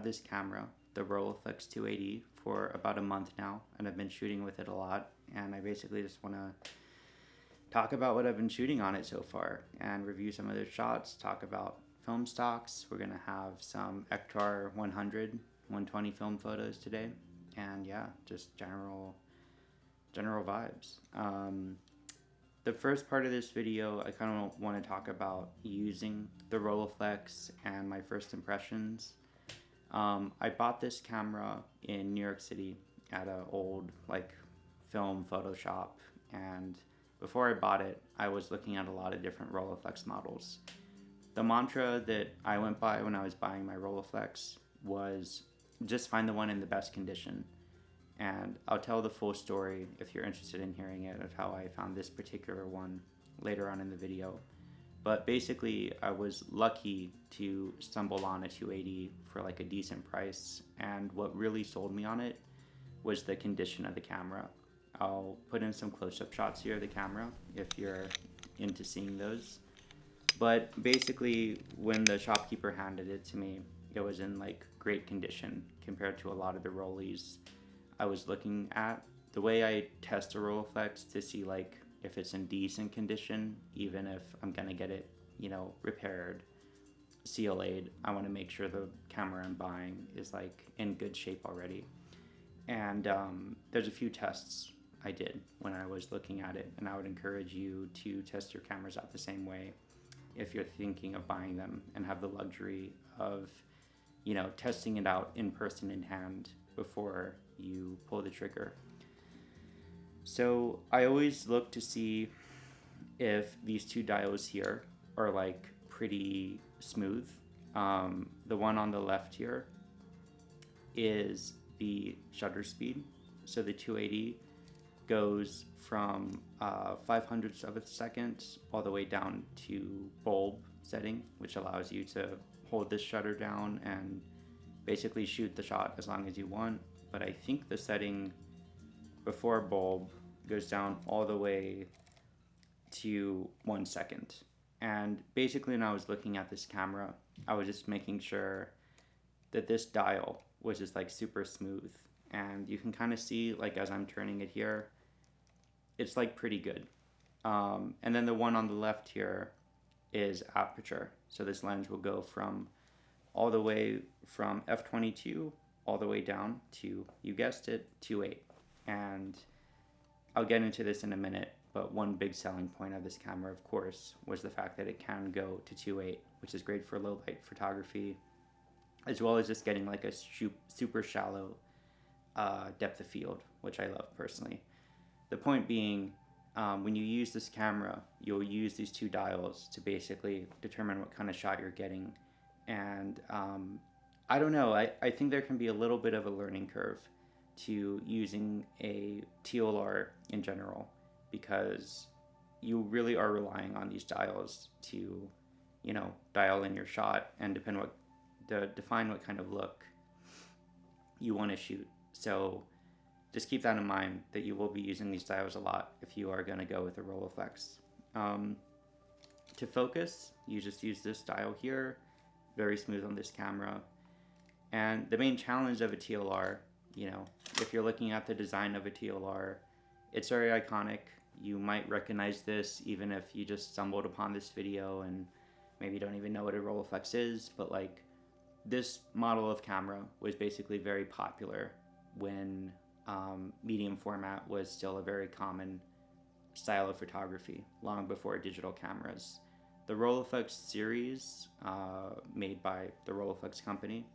had this camera, the Rolleiflex 280, for about a month now, and I've been shooting with it a lot, and I basically just want to talk about what I've been shooting on it so far and review some of the shots, talk about film stocks. We're going to have some Ektar 100, 120 film photos today, and yeah, just general vibes. The first part of this video, I kind of want to talk about using the Rolleiflex and my first impressions. I bought this camera in New York City at an old film photo shop, and before I bought it, I was looking at a lot of different Rolleiflex models. The mantra that I went by when I was buying my Rolleiflex was just find the one in the best condition. And I'll tell the full story if you're interested in hearing it of how I found this particular one later on in the video. But basically, I was lucky to stumble on a 280 for a decent price, and what really sold me on it was the condition of the camera. I'll put in some close-up shots here of the camera if you're into seeing those. But basically, when the shopkeeper handed it to me, it was in great condition compared to a lot of the Rollies I was looking at. The way I test a Rolleiflex to see if it's in decent condition, even if I'm gonna get it, repaired, CLA'd, I want to make sure the camera I'm buying is in good shape already. And there's a few tests I did when I was looking at it, and I would encourage you to test your cameras out the same way if you're thinking of buying them and have the luxury of, testing it out in person in hand before you pull the trigger. So I always look to see if these two dials here are pretty smooth. The one on the left here is the shutter speed. So the 280 goes from 500ths of a second all the way down to bulb setting, which allows you to hold this shutter down and basically shoot the shot as long as you want. But I think the setting before bulb goes down all the way to 1 second. And basically when I was looking at this camera, I was just making sure that this dial was just super smooth. And you can kind of see as I'm turning it here, it's pretty good. And then the one on the left here is aperture. So this lens will go from all the way from f22 all the way down to, you guessed it, 2.8. And I'll get into this in a minute, but one big selling point of this camera, of course, was the fact that it can go to 2.8, which is great for low light photography, as well as just getting a super shallow depth of field, which I love personally. The point being, when you use this camera, you'll use these two dials to basically determine what kind of shot you're getting. And I don't know, I think there can be a little bit of a learning curve to using a TLR in general, because you really are relying on these dials to, dial in your shot and define what kind of look you want to shoot. So just keep that in mind, that you will be using these dials a lot if you are going to go with a Rolleiflex. To focus, you just use this dial here, very smooth on this camera. And the main challenge of a TLR, if you're looking at the design of a TLR, it's very iconic. You might recognize this even if you just stumbled upon this video and maybe don't even know what a Rolleiflex is, but this model of camera was basically very popular when medium format was still a very common style of photography, long before digital cameras. The Rolleiflex series, made by the Rolleiflex company,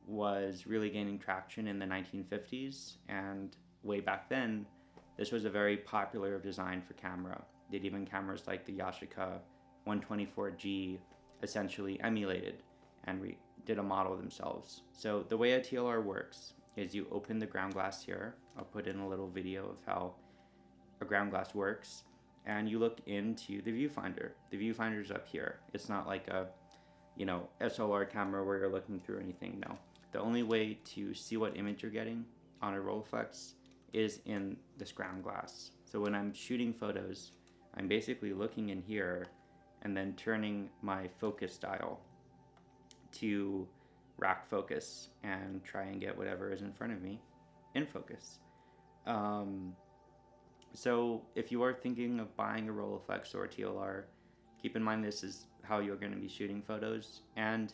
was really gaining traction in the 1950s, and way back then, this was a very popular design for camera. That even cameras like the Yashica 124G essentially emulated and did a model themselves. So the way a TLR works is you open the ground glass here. I'll put in a little video of how a ground glass works, and you look into the viewfinder. The viewfinder's up here. It's not like a, SLR camera where you're looking through anything, no. The only way to see what image you're getting on a Rolleiflex is in this ground glass. So when I'm shooting photos, I'm basically looking in here and then turning my focus dial to rack focus and try and get whatever is in front of me in focus. So if you are thinking of buying a Rolleiflex or a TLR, keep in mind this is how you're going to be shooting photos. And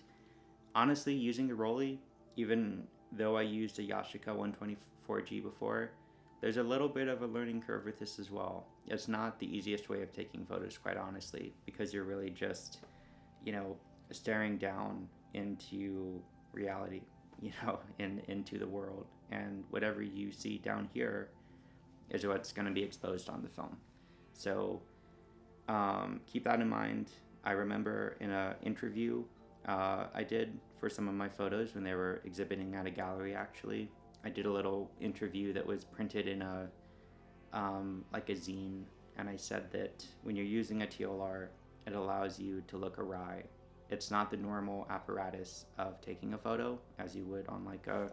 honestly, using a Rollie, even though I used a Yashica 124G before, there's a little bit of a learning curve with this as well. It's not the easiest way of taking photos, quite honestly, because you're really just, staring down into reality, into the world. And whatever you see down here is what's going to be exposed on the film. So keep that in mind. I remember in an interview I did for some of my photos when they were exhibiting at a gallery, actually. I did a little interview that was printed in a zine, and I said that when you're using a TLR, it allows you to look awry. It's not the normal apparatus of taking a photo as you would on like a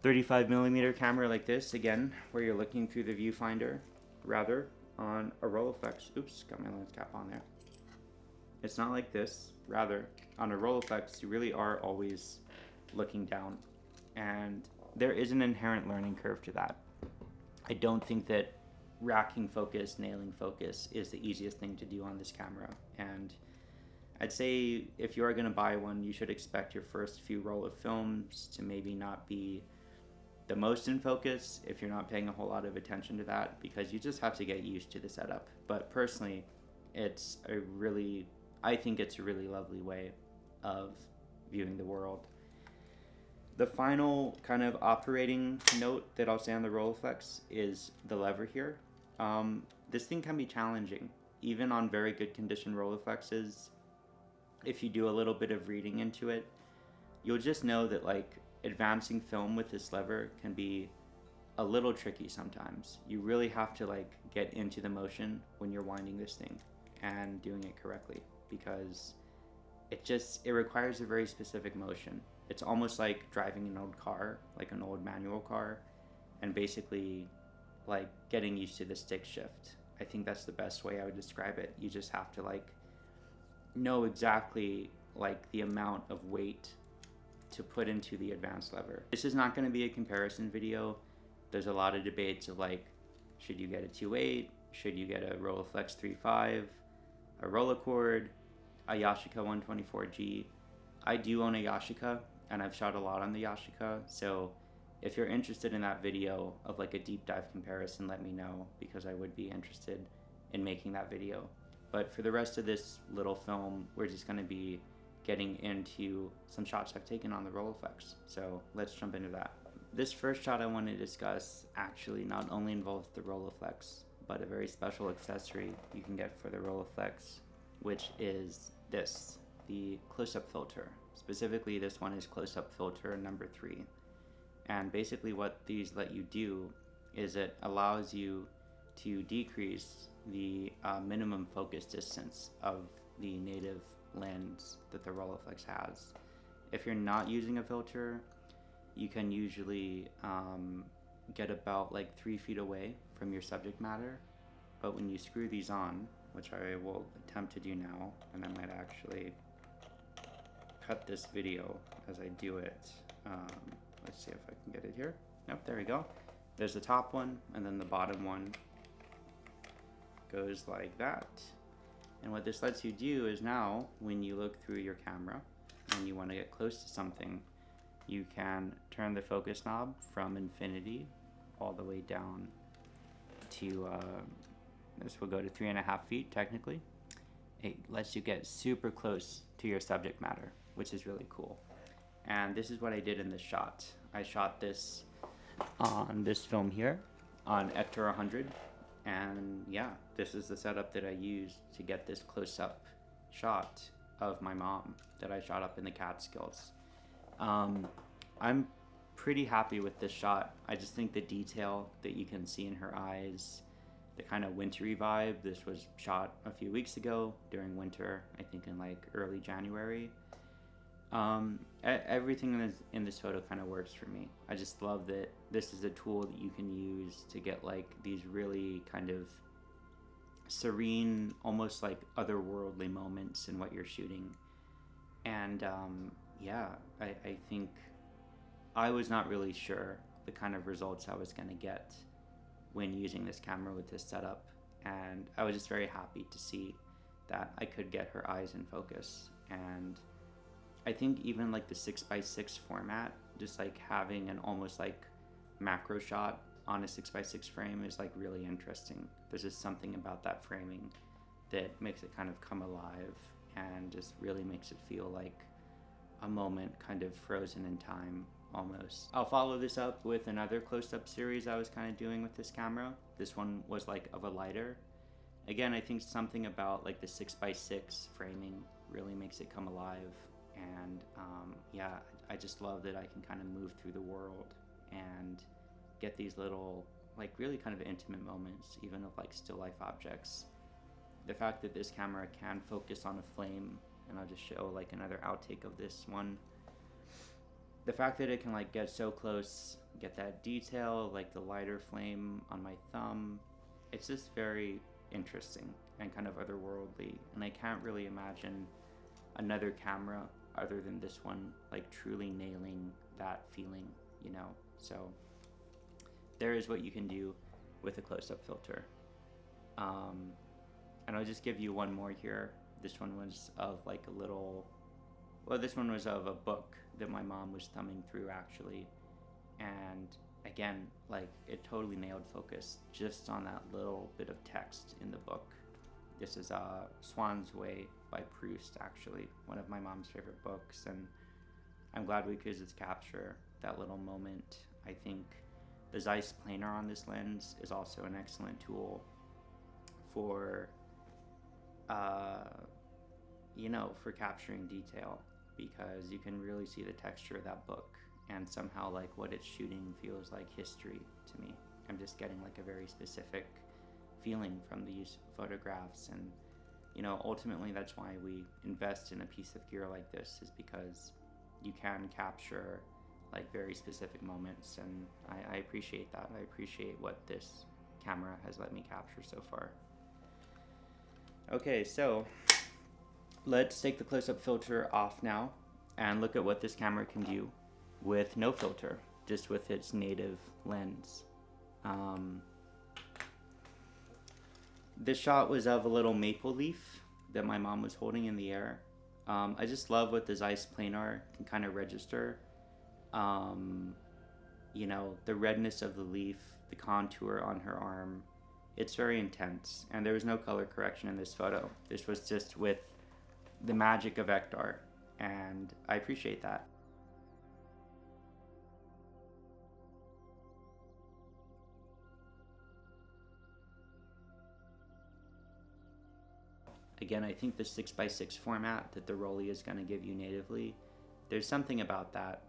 35mm camera like this, again, where you're looking through the viewfinder, rather on a Rolleiflex. Oops, got my lens cap on there. It's not like this. Rather, on a Rolleiflex, you really are always looking down. And there is an inherent learning curve to that. I don't think that racking focus, nailing focus is the easiest thing to do on this camera. And I'd say if you are going to buy one, you should expect your first few roll of films to maybe not be the most in focus if you're not paying a whole lot of attention to that, because you just have to get used to the setup. But personally, I think it's a really lovely way of viewing the world. The final kind of operating note that I'll say on the Rolleiflex is the lever here. This thing can be challenging, even on very good condition Rolleiflexes. If you do a little bit of reading into it, you'll just know that advancing film with this lever can be a little tricky sometimes. You really have to get into the motion when you're winding this thing and doing it correctly, because it requires a very specific motion. It's almost like driving an old car, like an old manual car, and basically getting used to the stick shift. I think that's the best way I would describe it. You just have to know exactly the amount of weight to put into the advanced lever. This is not going to be a comparison video. There's a lot of debates of should you get a 2.8, should you get a Rolleiflex 3.5, a Rolleicord, a Yashica 124G. I do own a Yashica, and I've shot a lot on the Yashica, so if you're interested in that video of a deep dive comparison, let me know, because I would be interested in making that video. But for the rest of this little film, we're just going to be getting into some shots I've taken on the Rolleiflex. So let's jump into that. This first shot I want to discuss actually not only involves the Rolleiflex, but a very special accessory you can get for the Rolleiflex, which is this, the close-up filter. Specifically, this one is close-up filter number 3. And basically what these let you do is it allows you to decrease the minimum focus distance of the native lens that the Rolleiflex has. If you're not using a filter, you can usually get about 3 feet away from your subject matter, but when you screw these on, which I will attempt to do now, and I might actually cut this video as I do it. Let's see if I can get it here. Nope, there we go. There's the top one, and then the bottom one goes like that. And what this lets you do is now, when you look through your camera and you want to get close to something, you can turn the focus knob from infinity all the way down to, this will go to 3.5 feet technically. It lets you get super close to your subject matter, which is really cool. And this is what I did in this shot. I shot this on this film here on Ector 100. And yeah, this is the setup that I used to get this close-up shot of my mom that I shot up in the Catskills. I'm pretty happy with this shot. I just think the detail that you can see in her eyes, the kind of wintry vibe. This was shot a few weeks ago during winter, I think in early January. Everything in this photo kind of works for me. I just love that this is a tool that you can use to get these really kind of serene, almost otherworldly moments in what you're shooting. And yeah, I think I was not really sure the kind of results I was going to get when using this camera with this setup, and I was just very happy to see that I could get her eyes in focus. And I think even like the 6x6 format, just like having an almost like macro shot on a 6x6 frame is like really interesting. There's just something about that framing that makes it kind of come alive and just really makes it feel like a moment kind of frozen in time almost. I'll follow this up with another close-up series I was kind of doing with this camera. This one was like of a lighter. Again, I think something about like the 6x6 framing really makes it come alive. And yeah, I just love that I can kind of move through the world and get these little like really kind of intimate moments, even of like still life objects. The fact that this camera can focus on a flame, and I'll just show like another outtake of this one. The fact that it can like get so close, get that detail, like the lighter flame on my thumb, it's just very interesting and kind of otherworldly. And I can't really imagine another camera other than this one like truly nailing that feeling, you know? So there is what you can do with a close-up filter. And I'll just give you one more here. This one was of like a little, well, this one was of a book that my mom was thumbing through actually. And again, like it totally nailed focus just on that little bit of text in the book. This is Swan's Way by Proust, actually, one of my mom's favorite books. And I'm glad we could just capture that little moment. I think the Zeiss planar on this lens is also an excellent tool for you know, for capturing detail, because you can really see the texture of that book, and somehow like what it's shooting feels like history to me. I'm just getting like a very specific feeling from these photographs. And you know, ultimately that's why we invest in a piece of gear like this, is because you can capture like very specific moments. And I appreciate that. I appreciate what this camera has let me capture so far. Okay, so let's take the close-up filter off now and look at what this camera can do with no filter, just with its native lens. This shot was of a little maple leaf that my mom was holding in the air. I just love what the Zeiss planar can kind of register. You know, the redness of the leaf, the contour on her arm. It's very intense, and there was no color correction in this photo. This was just with the magic of Ektar, and I appreciate that. Again, I think the 6x6 format that the Rolleiflex is going to give you natively, there's something about that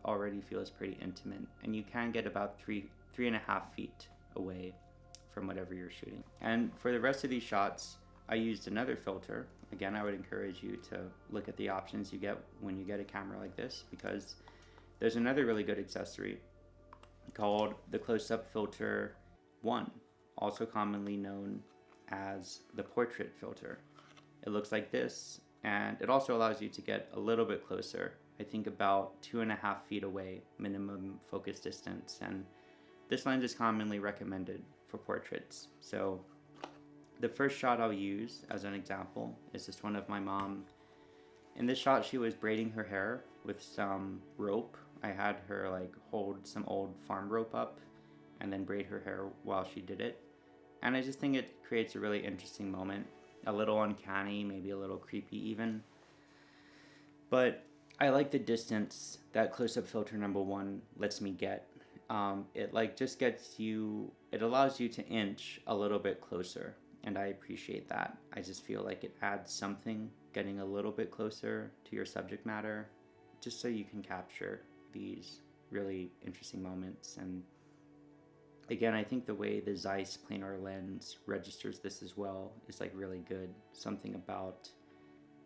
already feels pretty intimate, and you can get about 3.5 feet away from whatever you're shooting. And for the rest of these shots, I used another filter. Again, I would encourage you to look at the options you get when you get a camera like this, because there's another really good accessory called the Close-Up Filter 1, also commonly known as the portrait filter. It looks like this, and it also allows you to get a little bit closer, I think about 2.5 feet away, minimum focus distance. And this lens is commonly recommended for portraits. So the first shot I'll use as an example is this one of my mom. In this shot, she was braiding her hair with some rope. I had her like hold some old farm rope up and then braid her hair while she did it. And I just think it creates a really interesting moment, a little uncanny, maybe a little creepy even. But I like the distance that close-up filter number 1 lets me get. It like just gets you, it allows you to inch a little bit closer, and I appreciate that. I just feel like it adds something, getting a little bit closer to your subject matter, just so you can capture these really interesting moments. And again, I think the way the Zeiss planar lens registers this as well is like really good. Something about,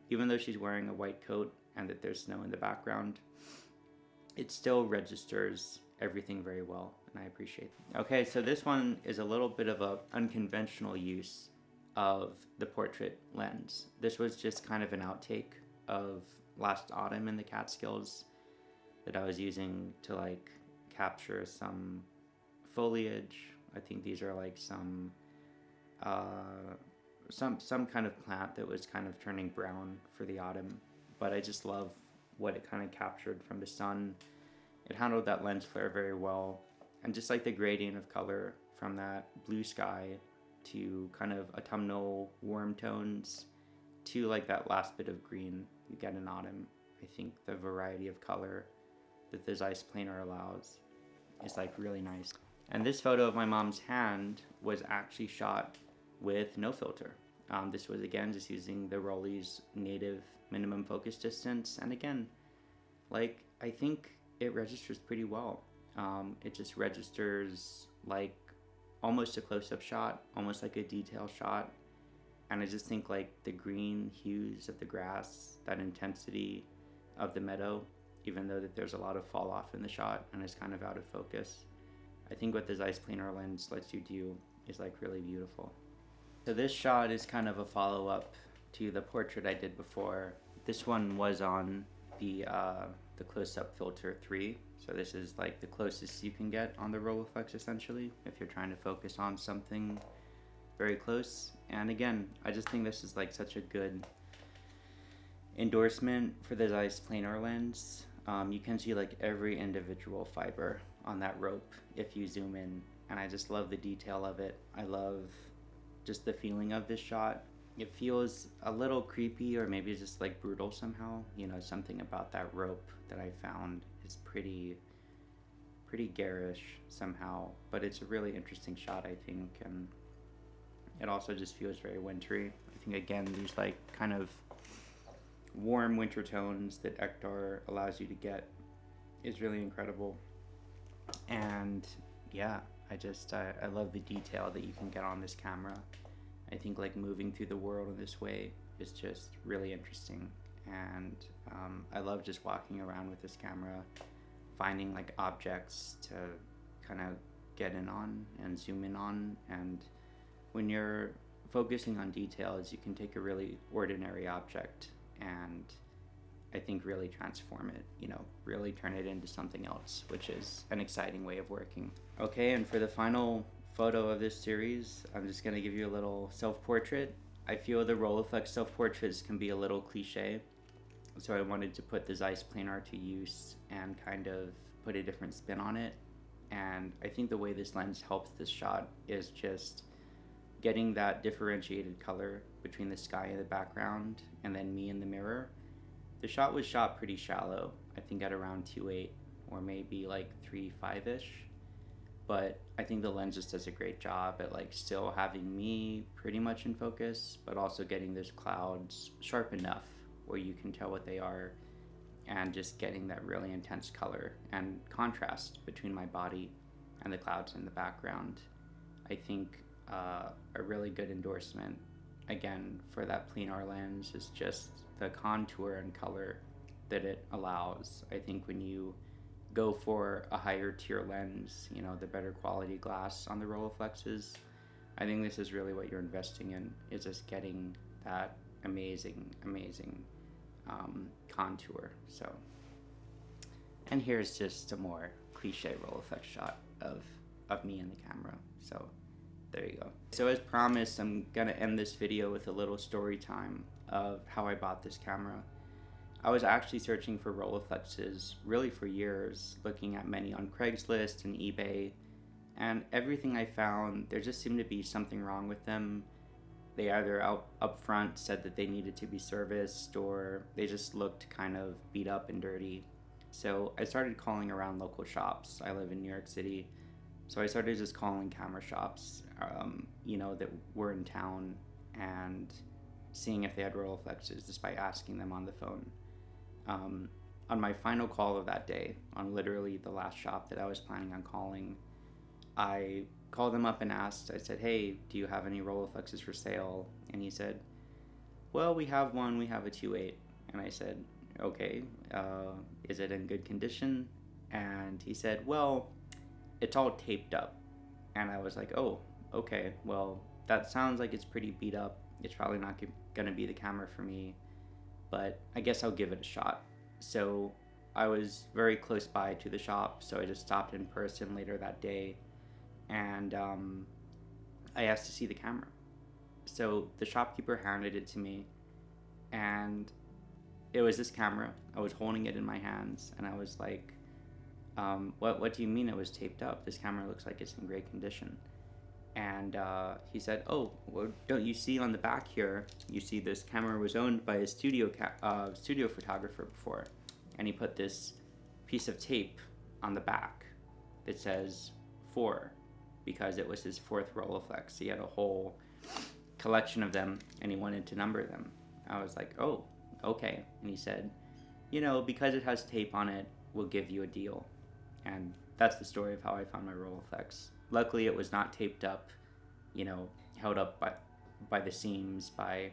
even though she's wearing a white coat and that there's snow in the background, it still registers everything very well, and I appreciate it. Okay, so this one is a little bit of an unconventional use of the portrait lens. This was just kind of an outtake of last autumn in the Catskills that I was using to like capture some foliage. I think these are like some kind of plant that was kind of turning brown for the autumn, but I just love what it kind of captured from the sun. It handled that lens flare very well, and just like the gradient of color from that blue sky to kind of autumnal warm tones to like that last bit of green you get in autumn. I think the variety of color that the Zeiss planar allows is like really nice. And this photo of my mom's hand was actually shot with no filter. This was again just using the Rollei's native minimum focus distance, and again, like, I think it registers pretty well. It just registers like almost a close-up shot, almost like a detail shot, and I just think like the green hues of the grass, that intensity of the meadow, even though that there's a lot of fall off in the shot and it's kind of out of focus, I think what the Zeiss planar lens lets you do is like really beautiful. So this shot is kind of a follow-up to the portrait I did before. This one was on the close-up filter 3. So this is like the closest you can get on the Rolleiflex essentially, if you're trying to focus on something very close. And again, I just think this is like such a good endorsement for the Zeiss planar lens. You can see like every individual fiber on that rope if you zoom in, and I just love the detail of it. I love just the feeling of this shot. It feels a little creepy, or maybe just like brutal somehow. You know, something about that rope that I found is pretty garish somehow, but it's a really interesting shot, I think, and it also just feels very wintry. I think again, these like kind of warm winter tones that Ektar allows you to get is really incredible. And yeah, I love the detail that you can get on this camera. I think like moving through the world in this way is just really interesting, and I love just walking around with this camera, finding like objects to kind of get in on and zoom in on. And when you're focusing on details, you can take a really ordinary object and I think really transform it, you know, really turn it into something else, which is an exciting way of working. Okay, and for the final photo of this series, I'm just gonna give you a little self-portrait. I feel the Rolleiflex self-portraits can be a little cliche, so I wanted to put the Zeiss planar to use and kind of put a different spin on it. And I think the way this lens helps this shot is just getting that differentiated color between the sky in the background and then me in the mirror. The shot was shot pretty shallow, I think at around 2.8 or maybe like 3.5-ish, but I think the lens just does a great job at like still having me pretty much in focus, but also getting those clouds sharp enough where you can tell what they are, and just getting that really intense color and contrast between my body and the clouds in the background. I think a really good endorsement, again, for that planar lens is just the contour and color that it allows. I think when you go for a higher tier lens, you know, the better quality glass on the Rolleiflexes, I think this is really what you're investing in, is just getting that amazing contour. So, and here's just a more cliche Rolleiflex shot of me in the camera. So there you go. So as promised, I'm gonna end this video with a little story time of how I bought this camera. I was actually searching for Rolleiflexes really for years, looking at many on Craigslist and eBay, and everything I found, there just seemed to be something wrong with them. They either up front said that they needed to be serviced, or they just looked kind of beat up and dirty. So I started calling around local shops. I live in New York City, so I started just calling camera shops, you know, that were in town, and seeing if they had Rolleiflexes just by asking them on the phone. On my final call of that day, on literally the last shop that I was planning on calling, I called them up and asked, I said, hey, do you have any Rolleiflexes for sale? And he said, well, we have one, we have a 2.8. And I said, okay, is it in good condition? And he said, well, it's all taped up. And I was like, oh, okay, well, that sounds like it's pretty beat up. It's probably not gonna be the camera for me. but I guess I'll give it a shot. So I was very close by to the shop, so I just stopped in person later that day, and I asked to see the camera. So the shopkeeper handed it to me, and it was this camera. I was holding it in my hands, and I was like, what do you mean it was taped up? This camera looks like it's in great condition. And he said, oh, well, don't you see on the back here, you see this camera was owned by a studio photographer before. And he put this piece of tape on the back that says 4, because it was his 4th Rolleiflex. He had a whole collection of them, and he wanted to number them. I was like, oh, okay. And he said, you know, because it has tape on it, we'll give you a deal. And that's the story of how I found my Rolleiflex. Luckily, it was not taped up, you know, held up by the seams by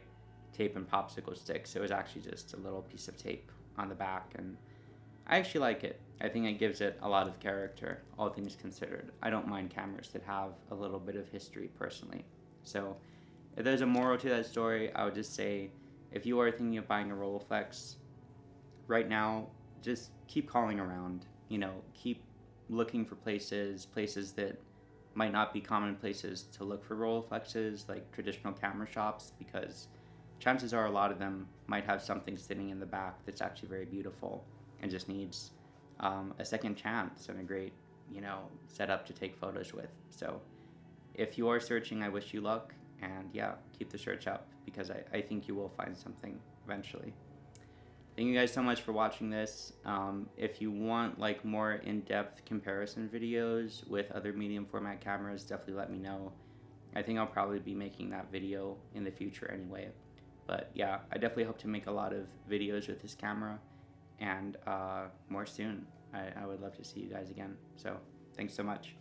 tape and popsicle sticks. It was actually just a little piece of tape on the back, and I actually like it. I think it gives it a lot of character, all things considered. I don't mind cameras that have a little bit of history personally. So if there's a moral to that story, I would just say, if you are thinking of buying a Rolleiflex right now, just keep calling around, you know, keep looking for places that might not be common places to look for Rolleiflexes, like traditional camera shops, because chances are a lot of them might have something sitting in the back that's actually very beautiful and just needs a second chance and a great, you know, setup to take photos with. So if you are searching, I wish you luck, and yeah, keep the search up, because I think you will find something eventually. Thank you guys so much for watching this. If you want like more in-depth comparison videos with other medium format cameras, definitely let me know. I think I'll probably be making that video in the future anyway. But yeah, I definitely hope to make a lot of videos with this camera, and more soon. I would love to see you guys again. So thanks so much.